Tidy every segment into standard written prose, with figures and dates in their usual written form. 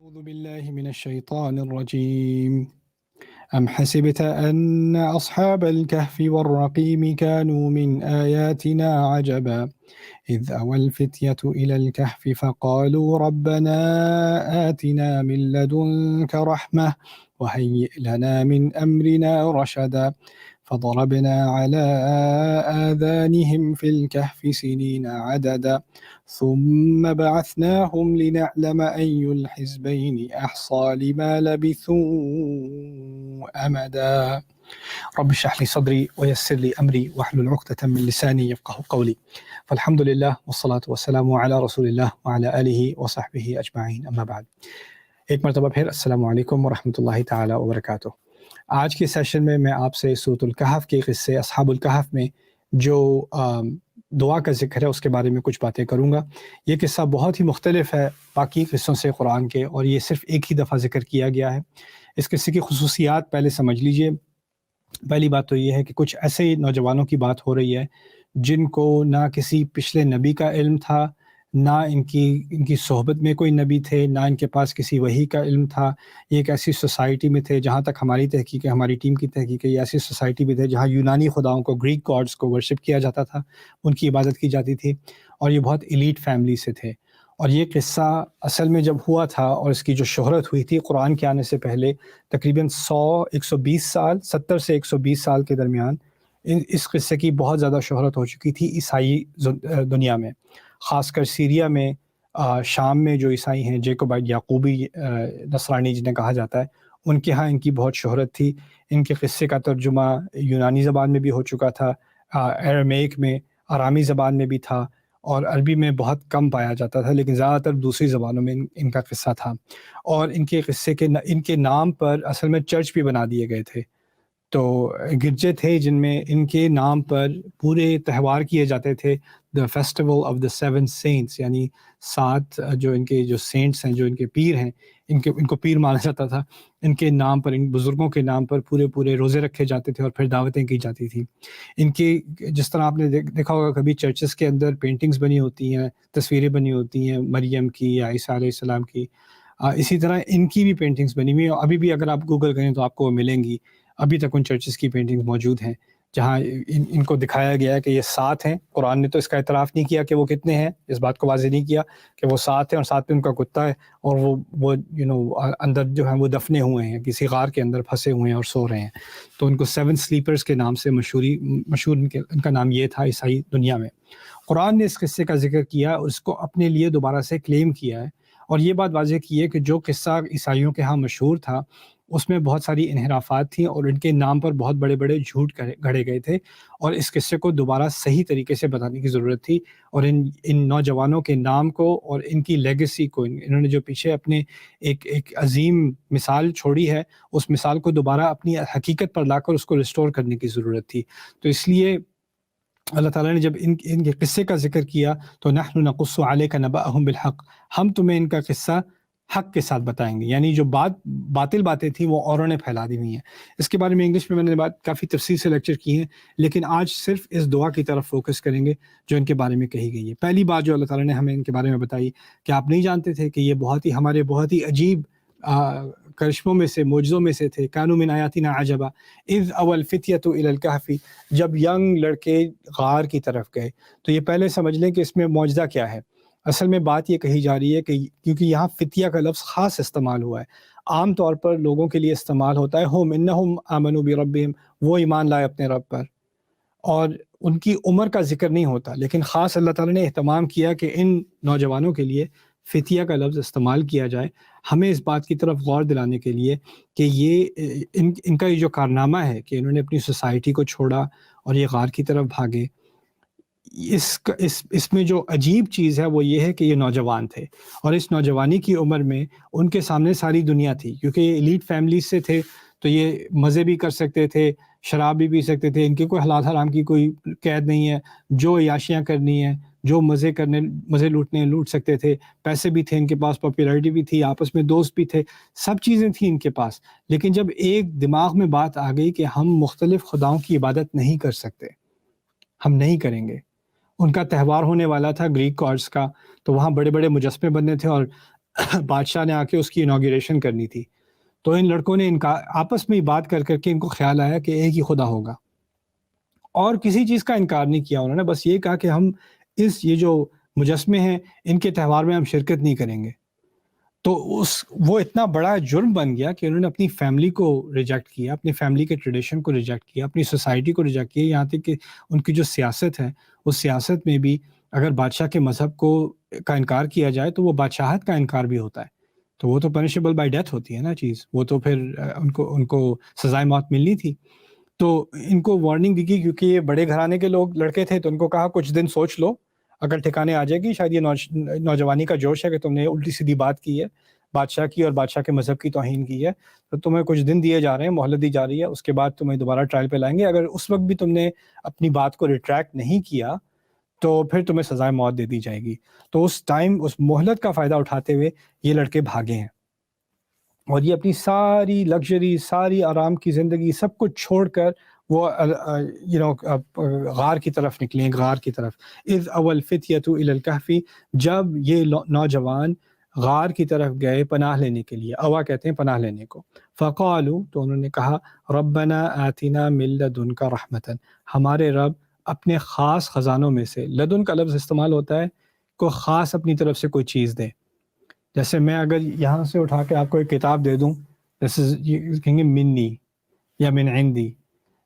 أعوذ بالله من الشيطان الرجيم أم حسبت أن أصحاب الكهف والرقيم كانوا من آياتنا عجبا إذ أوى الفتية إلى الكهف فقالوا ربنا آتنا من لدنك رحمة وهيئ لنا من أمرنا رشدا فضربنا على آذانهم في الكهف سنين عددا ثم بعثناهم لنعلم أي الحزبين أحصى لما لبثوا أمدا رب اشرح لي صدري ويسر لي أمري واحلل عقدة من لساني يفقهوا قولي فالحمد لله والصلاة والسلام على رسول الله وعلى آله وصحبه أجمعين أما بعد ایک مرتبہ پھر السلام علیکم ورحمۃ اللہ تعالی وبرکاتہ۔ آج کے سیشن میں آپ سے سورۃ الکہف کے قصے اصحاب الکہف میں جو دعا کا ذکر ہے اس کے بارے میں کچھ باتیں کروں گا۔ یہ قصہ بہت ہی مختلف ہے باقی قصوں سے قرآن کے، اور یہ صرف ایک ہی دفعہ ذکر کیا گیا ہے۔ اس قصے کی خصوصیات پہلے سمجھ لیجئے۔ پہلی بات تو یہ ہے کہ کچھ ایسے نوجوانوں کی بات ہو رہی ہے جن کو نہ کسی پچھلے نبی کا علم تھا، نہ ان کی صحبت میں کوئی نبی تھے، نہ ان کے پاس کسی وحی کا علم تھا۔ یہ ایک ایسی سوسائٹی میں تھے، جہاں تک ہماری تحقیق ہے، ہماری ٹیم کی تحقیق ہے، یہ ایسی سوسائٹی میں تھے جہاں یونانی خداؤں کو، گریک گاڈز کو ورشپ کیا جاتا تھا، ان کی عبادت کی جاتی تھی، اور یہ بہت ایلیٹ فیملی سے تھے۔ اور یہ قصہ اصل میں جب ہوا تھا اور اس کی جو شہرت ہوئی تھی قرآن کے آنے سے پہلے تقریباً 120 سال، 70 سے 120 سال کے درمیان اس قصے کی بہت زیادہ شہرت ہو چکی تھی عیسائی دنیا میں، خاص کر سیریا میں، شام میں جو عیسائی ہیں، جیکوبائٹ یعقوبی نصرانی جنہیں کہا جاتا ہے، ان کے ہاں ان کی بہت شہرت تھی۔ ان کے قصے کا ترجمہ یونانی زبان میں بھی ہو چکا تھا، ایرمیک میں، آرامی زبان میں بھی تھا، اور عربی میں بہت کم پایا جاتا تھا، لیکن زیادہ تر دوسری زبانوں میں ان کا قصہ تھا۔ اور ان کے قصے کے ان کے نام پر اصل میں چرچ بھی بنا دیے گئے تھے، تو گرجے تھے جن میں ان کے نام پر پورے تہوار کیے جاتے تھے، دا فیسٹیول آف دا 7 سینٹس، یعنی 7 جو ان کے جو سینٹس ہیں، جو ان کے پیر ہیں، ان کو پیر مانا جاتا تھا، ان کے نام پر، ان بزرگوں کے نام پر پورے روزے رکھے جاتے تھے اور پھر دعوتیں کی جاتی تھیں۔ ان کی جس طرح آپ نے دیکھا ہوگا کبھی چرچز کے اندر پینٹنگز بنی ہوتی ہیں، تصویریں بنی ہوتی ہیں مریم کی یا عیسیٰ علیہ السلام کی، اسی طرح ان کی بھی پینٹنگز بنی ہوئی ہیں، ابھی بھی اگر آپ گوگل کریں تو آپ کو ملیں گی۔ ابھی تک ان چرچز کی پینٹنگز موجود ہیں جہاں ان کو دکھایا گیا ہے کہ یہ 7 ہیں۔ قرآن نے تو اس کا اعتراف نہیں کیا کہ وہ کتنے ہیں، اس بات کو واضح نہیں کیا کہ وہ 7 ہیں، اور 7 پہ ان کا کتا ہے، اور وہ اندر جو ہیں وہ دفنے ہوئے ہیں، کسی غار کے اندر پھنسے ہوئے ہیں اور سو رہے ہیں۔ تو ان کو 7 سلیپرز کے نام سے مشہور ان کا نام یہ تھا عیسائی دنیا میں۔ قرآن نے اس قصے کا ذکر کیا، اس کو اپنے لیے دوبارہ سے کلیم کیا ہے، اور یہ بات واضح کی ہے کہ جو قصہ عیسائیوں کے ہاں مشہور تھا اس میں بہت ساری انحرافات تھیں، اور ان کے نام پر بہت بڑے بڑے جھوٹ گھڑے گئے تھے، اور اس قصے کو دوبارہ صحیح طریقے سے بتانے کی ضرورت تھی، اور ان نوجوانوں کے نام کو اور ان کی لیگیسی کو، انہوں نے جو پیچھے اپنے ایک عظیم مثال چھوڑی ہے، اس مثال کو دوبارہ اپنی حقیقت پر لا کر اس کو ریسٹور کرنے کی ضرورت تھی۔ تو اس لیے اللہ تعالیٰ نے جب ان کے قصے کا ذکر کیا تو نحن نقص علیک نبأہم بالحق، ہم تمہیں ان کا قصہ حق کے ساتھ بتائیں گے، یعنی جو باطل باتیں تھیں وہ اوروں نے پھیلا دی ہوئی ہیں۔ اس کے بارے میں انگلش میں نے بات کافی تفصیل سے لیکچر کی ہیں، لیکن آج صرف اس دعا کی طرف فوکس کریں گے جو ان کے بارے میں کہی گئی ہے۔ پہلی بات جو اللہ تعالیٰ نے ہمیں ان کے بارے میں بتائی کہ آپ نہیں جانتے تھے کہ یہ ہمارے بہت ہی عجیب کرشموں میں سے، معجزوں میں سے تھے۔ کانوا من آیاتنا عجبا اذ اوى الفتية الى الكهف، جب ینگ لڑکے غار کی طرف گئے۔ تو یہ پہلے سمجھ لیں کہ اس میں معجزہ کیا ہے۔ اصل میں بات یہ کہی جا رہی ہے کہ کیونکہ یہاں فتیہ کا لفظ خاص استعمال ہوا ہے، عام طور پر لوگوں کے لیے استعمال ہوتا ہے ہم انہم آمنوا بربہم، وہ ایمان لائے اپنے رب پر، اور ان کی عمر کا ذکر نہیں ہوتا، لیکن خاص اللہ تعالیٰ نے اہتمام کیا کہ ان نوجوانوں کے لیے فتیہ کا لفظ استعمال کیا جائے، ہمیں اس بات کی طرف غور دلانے کے لیے کہ یہ ان کا یہ جو کارنامہ ہے کہ انہوں نے اپنی سوسائٹی کو چھوڑا اور یہ غار کی طرف بھاگے، اس میں جو عجیب چیز ہے وہ یہ ہے کہ یہ نوجوان تھے، اور اس نوجوانی کی عمر میں ان کے سامنے ساری دنیا تھی، کیونکہ یہ ایلیٹ فیملیز سے تھے تو یہ مزے بھی کر سکتے تھے، شراب بھی پی سکتے تھے، ان کی کوئی حلال حرام کی کوئی قید نہیں ہے، جو عیاشیاں کرنی ہیں، جو مزے لوٹنے لوٹ سکتے تھے، پیسے بھی تھے ان کے پاس، پاپولیرٹی بھی تھی، آپس میں دوست بھی تھے، سب چیزیں تھیں ان کے پاس۔ لیکن جب ایک دماغ میں بات آ گئی کہ ہم مختلف خداؤں کی عبادت نہیں کر سکتے، ہم نہیں کریں گے، ان کا تہوار ہونے والا تھا گریک گاڈز کا، تو وہاں بڑے بڑے مجسمے بننے تھے، اور بادشاہ نے آ کے اس کی انوگریشن کرنی تھی، تو ان لڑکوں نے آپس میں بات کر کے ان کو خیال آیا کہ ایک ہی خدا ہوگا، اور کسی چیز کا انکار نہیں کیا انہوں نے، بس یہ کہا کہ ہم یہ جو مجسمے ہیں ان کے تہوار میں ہم شرکت نہیں کریں گے۔ تو وہ اتنا بڑا جرم بن گیا کہ انہوں نے اپنی فیملی کو ریجیکٹ کیا، اپنی فیملی کے ٹریڈیشن کو ریجیکٹ کیا، اپنی سوسائٹی کو ریجیکٹ کیا، یہاں تک کہ ان کی جو سیاست ہے اس سیاست میں بھی اگر بادشاہ کے مذہب کا انکار کیا جائے تو وہ بادشاہت کا انکار بھی ہوتا ہے، تو وہ تو پنشیبل بائی ڈیتھ ہوتی ہے نا چیز، وہ تو پھر ان کو سزائے موت ملنی تھی۔ تو ان کو وارننگ دی گئی، کیونکہ یہ بڑے گھرانے کے لڑکے تھے، تو ان کو کہا کچھ دن سوچ لو، اگر ٹھکانے آ جائے گی، شاید یہ نوجوانی کا جوش ہے کہ تم نے الٹی سیدھی بات کی ہے بادشاہ کی اور بادشاہ کے مذہب کی توہین کی ہے، تو تمہیں کچھ دن دیے جا رہے ہیں، مہلت دی جا رہی ہے، اس کے بعد تمہیں دوبارہ ٹرائل پہ لائیں گے، اگر اس وقت بھی تم نے اپنی بات کو ریٹریکٹ نہیں کیا تو پھر تمہیں سزائے موت دے دی جائے گی۔ تو اس ٹائم اس مہلت کا فائدہ اٹھاتے ہوئے یہ لڑکے بھاگے ہیں، اور یہ اپنی ساری لگژری، ساری آرام کی زندگی سب کچھ چھوڑ کر وہ غار کی طرف نکلیں، غار کی طرف۔ اذ اول فتیۃ الی الکہف، جب یہ نوجوان غار کی طرف گئے پناہ لینے کے لیے، اوا کہتے ہیں پناہ لینے کو، فقالوا، تو انہوں نے کہا، ربنا آتنا من لدنک رحمتا، ہمارے رب اپنے خاص خزانوں میں سے، لدن کا لفظ استعمال ہوتا ہے کوئی خاص اپنی طرف سے کوئی چیز دے، جیسے میں اگر یہاں سے اٹھا کے آپ کو ایک کتاب دے دوں، کہیں گے منی یا من عندی،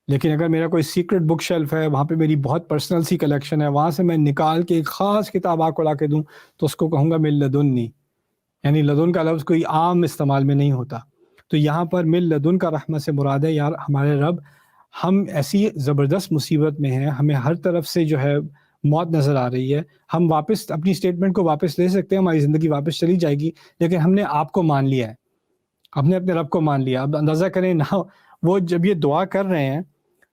لیکن اگر میرا کوئی سیکرٹ بک شیلف ہے، وہاں پہ میری بہت پرسنل سی کلیکشن ہے، وہاں سے میں نکال کے ایک خاص کتاب آپ کو لا کے دوں تو اس کو کہوں گا من لدنی، یعنی لدن کا لفظ کوئی عام استعمال میں نہیں ہوتا۔ تو یہاں پر من لدن کا رحمت سے مراد ہے یار ہمارے رب، ہم ایسی زبردست مصیبت میں ہیں، ہمیں ہر طرف سے جو ہے موت نظر آ رہی ہے، ہم واپس اپنی اسٹیٹمنٹ کو واپس لے سکتے ہیں، ہماری زندگی واپس چلی جائے گی، لیکن ہم نے آپ کو مان لیا ہے، ہم نے اپنے رب کو مان لیا۔ اب اندازہ کریں نا، وہ جب یہ دعا کر رہے ہیں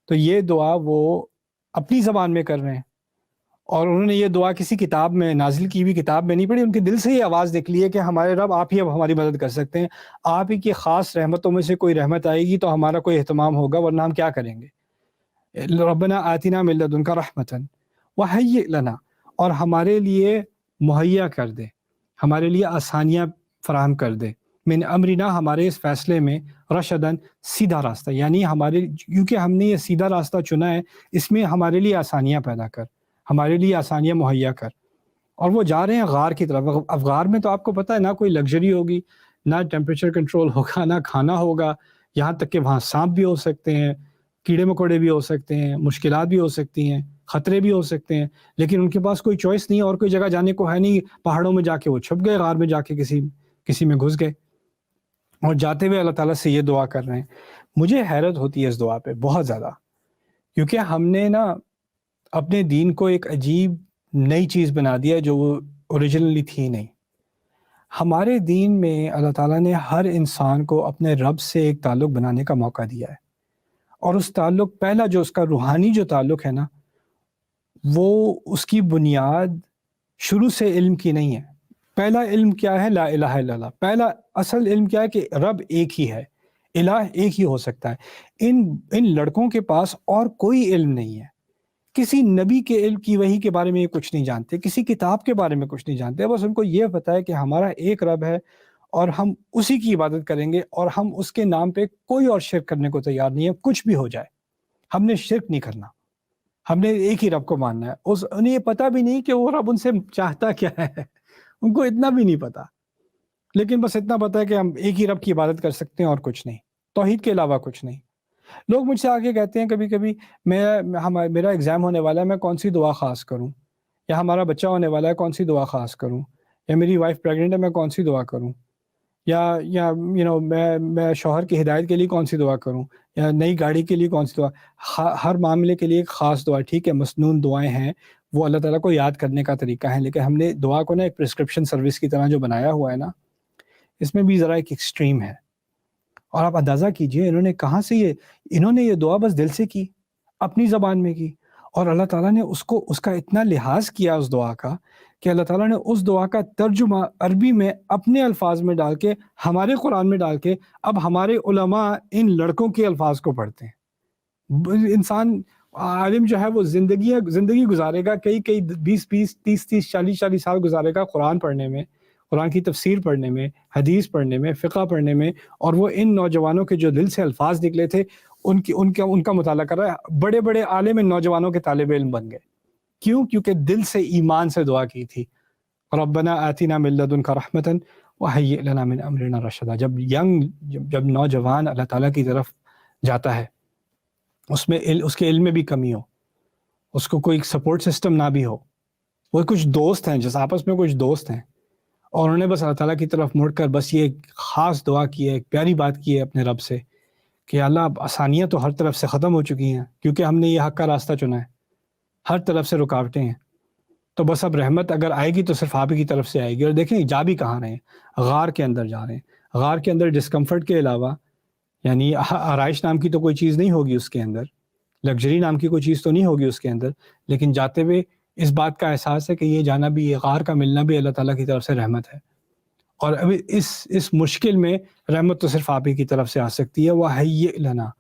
تو یہ دعا وہ اپنی زبان میں کر رہے ہیں، اور انہوں نے یہ دعا کسی کتاب میں، نازل کی ہوئی کتاب میں نہیں پڑھی، ان کے دل سے یہ آواز نکلی ہے کہ ہمارے رب آپ ہی اب ہماری مدد کر سکتے ہیں، آپ ہی کی خاص رحمتوں میں سے کوئی رحمت آئے گی تو ہمارا کوئی اہتمام ہوگا، ورنہ ہم کیا کریں گے۔ ربنا آتنا من لدنک رحمتا وہیئ لنا، اور ہمارے لیے مہیا کر دے، ہمارے لیے آسانیاں فراہم کر دے، من امرنا، ہمارے اس فیصلے میں، رشدن، سیدھا راستہ، یعنی کیونکہ ہم نے یہ سیدھا راستہ چنا ہے، اس میں ہمارے لیے آسانیاں پیدا کر، ہمارے لیے آسانیاں مہیا کر۔ اور وہ جا رہے ہیں غار کی طرف۔ اب غار میں تو آپ کو پتہ ہے نہ کوئی لگژری ہوگی، نہ ٹیمپریچر کنٹرول ہوگا، نہ کھانا ہوگا، یہاں تک کہ وہاں سانپ بھی ہو سکتے ہیں، کیڑے مکوڑے بھی ہو سکتے ہیں، مشکلات بھی ہو سکتی ہیں، خطرے بھی ہو سکتے ہیں، لیکن ان کے پاس کوئی چوائس نہیں، اور کوئی جگہ جانے کو ہے نہیں، پہاڑوں میں جا کے وہ چھپ گئے، غار میں جا کے کسی میں گھس گئے، اور جاتے ہوئے اللہ تعالیٰ سے یہ دعا کر رہے ہیں۔ مجھے حیرت ہوتی ہے اس دعا پہ بہت زیادہ، کیونکہ ہم نے نا اپنے دین کو ایک عجیب نئی چیز بنا دیا جو وہ اوریجنلی تھی نہیں۔ ہمارے دین میں اللہ تعالیٰ نے ہر انسان کو اپنے رب سے ایک تعلق بنانے کا موقع دیا ہے، اور اس تعلق، پہلا جو اس کا روحانی جو تعلق ہے نا، وہ اس کی بنیاد شروع سے علم کی نہیں ہے۔ پہلا علم کیا ہے؟ لا الہ الا اللہ۔ پہلا اصل علم کیا ہے کہ رب ایک ہی ہے، الہ ایک ہی ہو سکتا ہے۔ ان لڑکوں کے پاس اور کوئی علم نہیں ہے، کسی نبی کے علم کی وحی کے بارے میں یہ کچھ نہیں جانتے، کسی کتاب کے بارے میں کچھ نہیں جانتے، بس ان کو یہ پتہ ہے کہ ہمارا ایک رب ہے اور ہم اسی کی عبادت کریں گے، اور ہم اس کے نام پہ کوئی اور شرک کرنے کو تیار نہیں ہے، کچھ بھی ہو جائے ہم نے شرک نہیں کرنا، ہم نے ایک ہی رب کو ماننا ہے۔ انہیں یہ پتہ بھی نہیں کہ وہ رب ان سے چاہتا کیا ہے، ان کو اتنا بھی نہیں پتا، لیکن بس اتنا پتا ہے کہ ہم ایک ہی رب کی عبادت کر سکتے ہیں اور کچھ نہیں، توحید کے علاوہ کچھ نہیں۔ لوگ مجھ سے آگے کہتے ہیں کبھی کبھی، میرا ایگزام ہونے والا ہے، میں کون سی دعا خاص کروں، یا ہمارا بچہ ہونے والا ہے، کون سی دعا خاص کروں، یا میری وائف پریگننٹ ہے، میں کون سی دعا کروں، یا میں شوہر کی ہدایت کے لیے کون سی دعا کروں، یا نئی گاڑی کے لیے کون سی دعا۔ ہر معاملے کے لیے ایک خاص دعا، ٹھیک ہے، مسنون دعائیں ہیں، وہ اللہ تعالیٰ کو یاد کرنے کا طریقہ ہے، لیکن ہم نے دعا کو نا ایک پرسکرپشن سروس کی طرح جو بنایا ہوا ہے نا، اس میں بھی ذرا ایک ایکسٹریم ہے۔ اور آپ اندازہ کیجئے انہوں نے کہاں سے انہوں نے یہ دعا بس دل سے کی، اپنی زبان میں کی، اور اللہ تعالیٰ نے اس کا اتنا لحاظ کیا اس دعا کا کہ اللہ تعالیٰ نے اس دعا کا ترجمہ عربی میں اپنے الفاظ میں ڈال کے، ہمارے قرآن میں ڈال کے، اب ہمارے علماء ان لڑکوں کے الفاظ کو پڑھتے ہیں۔ انسان عالم جو ہے وہ زندگی گزارے گا، کئی 20 30 40 سال گزارے گا قرآن پڑھنے میں، قرآن کی تفسیر پڑھنے میں، حدیث پڑھنے میں، فقہ پڑھنے میں، اور وہ ان نوجوانوں کے جو دل سے الفاظ نکلے تھے ان کا مطالعہ کر رہا ہے. بڑے بڑے عالم ان نوجوانوں کے طالب علم بن گئے. کیوں؟ کیونکہ دل سے ایمان سے دعا کی تھی. ربنا آتنا من لدنک رحمتا وہیئ لنا من امرنا رشدا. جب نوجوان اللہ تعالیٰ کی طرف جاتا ہے، اس کے علم میں بھی کمی ہو، اس کو کوئی سپورٹ سسٹم نہ بھی ہو، وہ کچھ دوست ہیں، جیسے آپس میں کچھ دوست ہیں، اور انہوں نے بس اللہ تعالیٰ کی طرف مڑ کر بس یہ خاص دعا کی ہے، ایک پیاری بات کی ہے اپنے رب سے کہ اللہ اب آسانیاں تو ہر طرف سے ختم ہو چکی ہیں کیونکہ ہم نے یہ حق کا راستہ چنا ہے، ہر طرف سے رکاوٹیں ہیں، تو بس اب رحمت اگر آئے گی تو صرف آپ ہی کی طرف سے آئے گی. اور دیکھیں جا بھی کہاں رہے ہیں، غار کے اندر جا رہے ہیں. غار کے اندر ڈسکمفرٹ کے علاوہ یعنی آرائش نام کی تو کوئی چیز نہیں ہوگی اس کے اندر، لگژری نام کی کوئی چیز تو نہیں ہوگی اس کے اندر، لیکن جاتے ہوئے اس بات کا احساس ہے کہ یہ جانا بھی، یہ غار کا ملنا بھی اللہ تعالیٰ کی طرف سے رحمت ہے. اور ابھی اس مشکل میں رحمت تو صرف آپ ہی کی طرف سے آ سکتی ہے. وَهَيِّئْ لَنَا،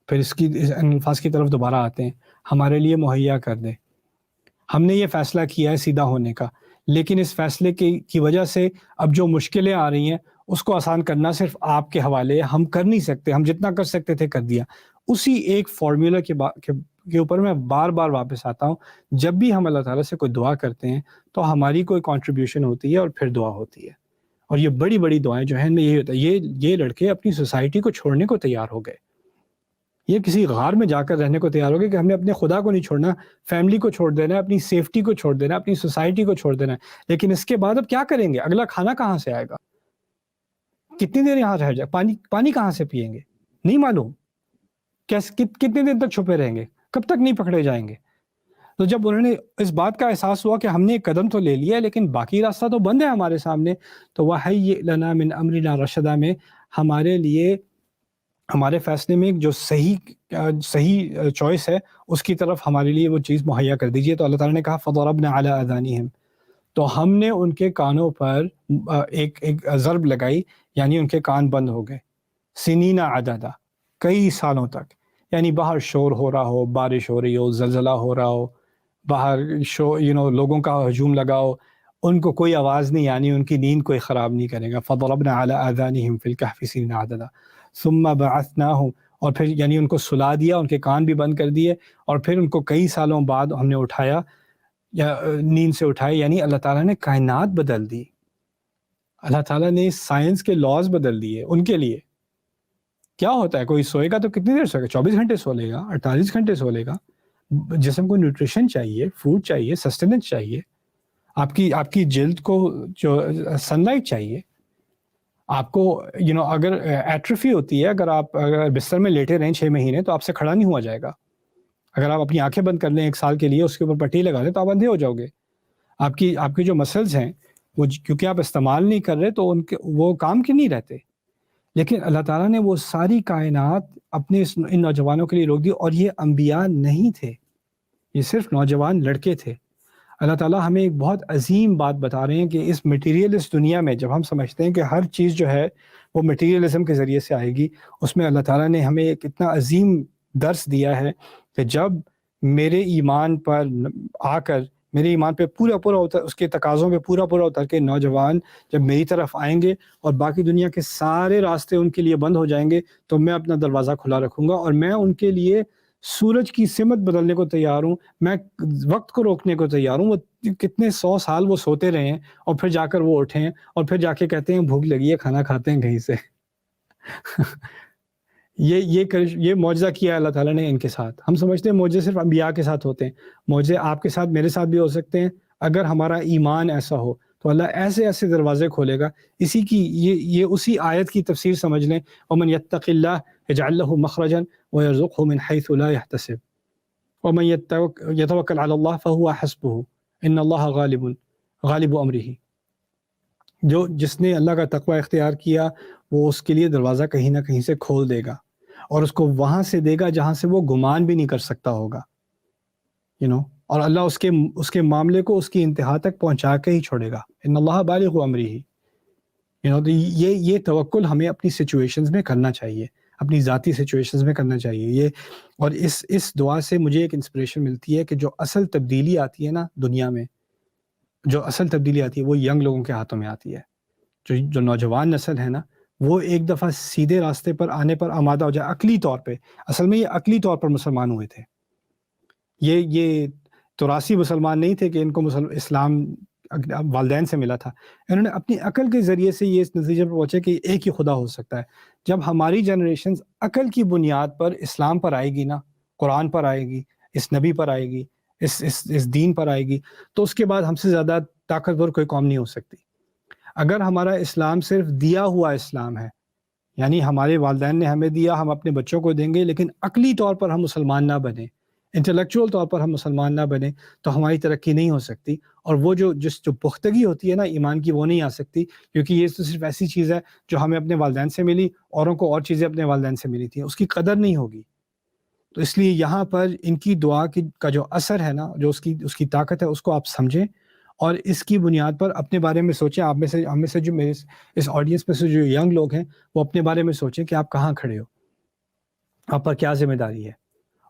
پھر اس الفاظ کی طرف دوبارہ آتے ہیں، ہمارے لیے مہیا کر دے. ہم نے یہ فیصلہ کیا ہے سیدھا ہونے کا، لیکن اس فیصلے کی وجہ سے اب جو مشکلیں آ رہی ہیں اس کو آسان کرنا صرف آپ کے حوالے ہے. ہم کر نہیں سکتے، ہم جتنا کر سکتے تھے کر دیا. اسی ایک فارمولا کے اوپر میں بار بار واپس آتا ہوں. جب بھی ہم اللہ تعالیٰ سے کوئی دعا کرتے ہیں تو ہماری کوئی کنٹریبیوشن ہوتی ہے اور پھر دعا ہوتی ہے. اور یہ بڑی بڑی دعائیں جو ہیں ان میں یہی ہوتا ہے، یہ لڑکے اپنی سوسائٹی کو چھوڑنے کو تیار ہو گئے. یہ کسی غار میں جا کر رہنے کو تیار ہو گئے کہ ہم نے اپنے خدا کو نہیں چھوڑنا، فیملی کو چھوڑ دینا ہے، اپنی سیفٹی کو چھوڑ دینا ہے، اپنی سوسائٹی کو چھوڑ دینا ہے. لیکن اس کے بعد اب کیا کریں گے؟ اگلا کھانا کہاں سے آئے گا؟ کتنی دیر یہاں رہ جائے؟ پانی کہاں سے پئیں گے؟ نہیں معلوم. کتنے دن تک چھپے رہیں گے؟ کب تک نہیں پکڑے جائیں گے؟ تو جب انہوں نے اس بات کا احساس ہوا کہ ہم نے ایک قدم تو لے لیا ہے لیکن باقی راستہ تو بند ہے ہمارے سامنے، تو وَهَيِّئْ لَنَا مِنْ أَمْرِنَا رَشَدًا میں ہمارے لیے، ہمارے فیصلے میں جو صحیح چوائس ہے اس کی طرف ہمارے لیے وہ چیز مہیا کر دیجیے. تو اللہ تعالیٰ نے کہا فَضَرَبْنَا عَلَىٰ آذَانِهِمْ، تو ہم نے ان کے کانوں پر ایک ضرب لگائی، یعنی ان کے کان بند ہو گئے. سنین عددا، کئی سالوں تک. یعنی باہر شور ہو رہا ہو، بارش ہو رہی ہو، زلزلہ ہو رہا ہو، باہر لوگوں کا ہجوم لگاؤ، ان کو کوئی آواز نہیں آنی، ان کی نیند کوئی خراب نہیں کرے گا. فضربنا علی آذانہم فی الکہف سنین عددا ثم بعثناہم، اور پھر یعنی ان کو سلا دیا، ان کے کان بھی بند کر دیے، اور پھر ان کو کئی سالوں بعد ہم نے اٹھایا، یا نیند سے اٹھائے. یعنی اللہ تعالیٰ نے کائنات بدل دی، اللہ تعالیٰ نے سائنس کے لاز بدل دیے ان کے لیے. کیا ہوتا ہے، کوئی سوئے گا تو کتنی دیر سوئے گا؟ 24 گھنٹے سو لے گا، 48 گھنٹے سو لے گا. جسم کو نیوٹریشن چاہیے، فوڈ چاہیے، سسٹیننس چاہیے، آپ کی جلد کو جو سن لائٹ چاہیے. آپ کو اگر ایٹروفی ہوتی ہے، اگر بستر میں لیٹے رہیں 6 مہینے تو آپ سے کھڑا نہیں ہوا جائے گا. اگر آپ اپنی آنکھیں بند کر لیں 1 سال کے لیے، اس کے اوپر پٹی لگا لیں تو آپ اندھے ہو جاؤ گے. آپ کی جو مسلز ہیں وہ کیونکہ آپ استعمال نہیں کر رہے تو وہ کام کے نہیں رہتے. لیکن اللہ تعالیٰ نے وہ ساری کائنات اپنے ان نوجوانوں کے لیے روک دی. اور یہ انبیاء نہیں تھے، یہ صرف نوجوان لڑکے تھے. اللہ تعالیٰ ہمیں ایک بہت عظیم بات بتا رہے ہیں کہ اس مٹیریلسٹ دنیا میں جب ہم سمجھتے ہیں کہ ہر چیز جو ہے وہ مٹیریلزم کے ذریعے سے آئے گی، اس میں اللہ تعالیٰ نے ہمیں ایک اتنا عظیم درس دیا ہے کہ جب میرے ایمان پر آ کر، میرے ایمان پہ پورا اس کے تقاضوں پہ پورا اتر کے نوجوان جب میری طرف آئیں گے اور باقی دنیا کے سارے راستے ان کے لیے بند ہو جائیں گے، تو میں اپنا دروازہ کھلا رکھوں گا اور میں ان کے لیے سورج کی سمت بدلنے کو تیار ہوں، میں وقت کو روکنے کو تیار ہوں. وہ کتنے 100 سال وہ سوتے رہے ہیں اور پھر جا کر وہ اٹھیں اور پھر جا کے کہتے ہیں بھوک لگی ہے، کھانا کھاتے ہیں کہیں سے. یہ معجزہ کیا ہے اللہ تعالیٰ نے ان کے ساتھ. ہم سمجھتے ہیں معجزے صرف انبیاء کے ساتھ ہوتے ہیں، معجزے آپ کے ساتھ، میرے ساتھ بھی ہو سکتے ہیں. اگر ہمارا ایمان ایسا ہو تو اللہ ایسے دروازے کھولے گا. یہ اسی آیت کی تفسیر سمجھ لیں، ومن یتق اللہ یجعل له مخرجا ویرزقه من حیث لا يحتسب ومن یتوکل علی اللہ فهو حسبہ ان اللہ غالب امرہ. جس نے اللہ کا تقوی اختیار کیا وہ اس کے لیے دروازہ کہیں نہ کہیں سے کھول دے گا، اور اس کو وہاں سے دے گا جہاں سے وہ گمان بھی نہیں کر سکتا ہوگا. اور اللہ اس کے معاملے کو اس کی انتہا تک پہنچا کے ہی چھوڑے گا. ان اللہ بالغ امرہ. یہ توکل ہمیں اپنی سچویشنز میں کرنا چاہیے، اپنی ذاتی سچویشنز میں کرنا چاہیے. اور اس دعا سے مجھے ایک انسپریشن ملتی ہے کہ جو اصل تبدیلی آتی ہے نا دنیا میں، جو اصل تبدیلی آتی ہے وہ ینگ لوگوں کے ہاتھوں میں آتی ہے. جو نوجوان نسل ہے نا وہ ایک دفعہ سیدھے راستے پر آنے پر آمادہ ہو جائے عقلی طور پہ. اصل میں یہ عقلی طور پر مسلمان ہوئے تھے. یہ توراسی مسلمان نہیں تھے کہ ان کو اسلام والدین سے ملا تھا. انہوں نے اپنی عقل کے ذریعے سے یہ اس نتیجے پر پہنچے کہ ایک ہی خدا ہو سکتا ہے. جب ہماری جنریشنز عقل کی بنیاد پر اسلام پر آئے گی نا، قرآن پر آئے گی، اس نبی پر آئے گی، اس دین پر آئے گی، تو اس کے بعد ہم سے زیادہ طاقتور کوئی قوم نہیں ہو سکتی. اگر ہمارا اسلام صرف دیا ہوا اسلام ہے، یعنی ہمارے والدین نے ہمیں دیا، ہم اپنے بچوں کو دیں گے، لیکن عقلی طور پر ہم مسلمان نہ بنیں، انٹلیکچوئل طور پر ہم مسلمان نہ بنیں، تو ہماری ترقی نہیں ہو سکتی. اور وہ جو پختگی ہوتی ہے نا ایمان کی، وہ نہیں آ سکتی، کیونکہ یہ تو صرف ایسی چیز ہے جو ہمیں اپنے والدین سے ملی، اوروں کو اور چیزیں اپنے والدین سے ملی تھیں، اس کی قدر نہیں ہوگی. تو اس لیے یہاں پر ان کی دعا کا جو اثر ہے نا، جو اس کی طاقت ہے، اس کو آپ سمجھیں اور اس کی بنیاد پر اپنے بارے میں سوچیں. آپ میں سے ہم میں سے جو میرے اس آڈینس میں سے جو ینگ لوگ ہیں، وہ اپنے بارے میں سوچیں کہ آپ کہاں کھڑے ہو، آپ پر کیا ذمہ داری ہے.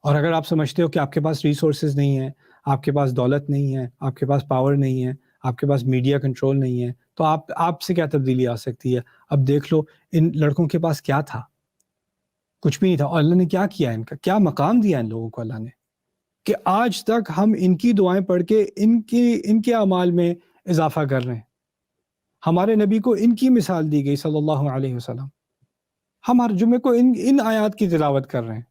اور اگر آپ سمجھتے ہو کہ آپ کے پاس ریسورسز نہیں ہیں، آپ کے پاس دولت نہیں ہے، آپ کے پاس پاور نہیں ہے، آپ کے پاس میڈیا کنٹرول نہیں ہے، تو آپ سے کیا تبدیلی آ سکتی ہے؟ اب دیکھ لو ان لڑکوں کے پاس کیا تھا، کچھ بھی نہیں تھا، اور اللہ نے کیا کیا، ان کا کیا مقام دیا ان لوگوں کو اللہ نے، کہ آج تک ہم ان کی دعائیں پڑھ کے ان کے اعمال میں اضافہ کر رہے ہیں. ہمارے نبی کو ان کی مثال دی گئی صلی اللہ علیہ وسلم، ہم ہر جمعے کو ان آیات کی تلاوت کر رہے ہیں.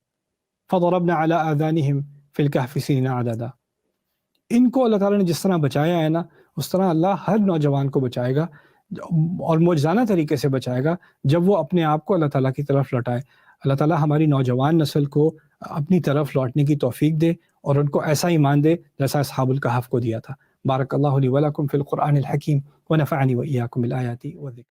فضربنا على آذانهم في الكهف سنين عددا. ان کو اللہ تعالیٰ نے جس طرح بچایا ہے نا، اس طرح اللہ ہر نوجوان کو بچائے گا، اور معجزانہ طریقے سے بچائے گا جب وہ اپنے آپ کو اللہ تعالیٰ کی طرف لوٹائے. اللہ تعالیٰ ہماری نوجوان نسل کو اپنی طرف لوٹنے کی توفیق دے اور ان کو ایسا ایمان دے جیسا اصحاب الکہف کو دیا تھا. بارک اللہ لی ولکم فی القرآن الحکیم ونفعنی وإیاکم بالآیات والذکر.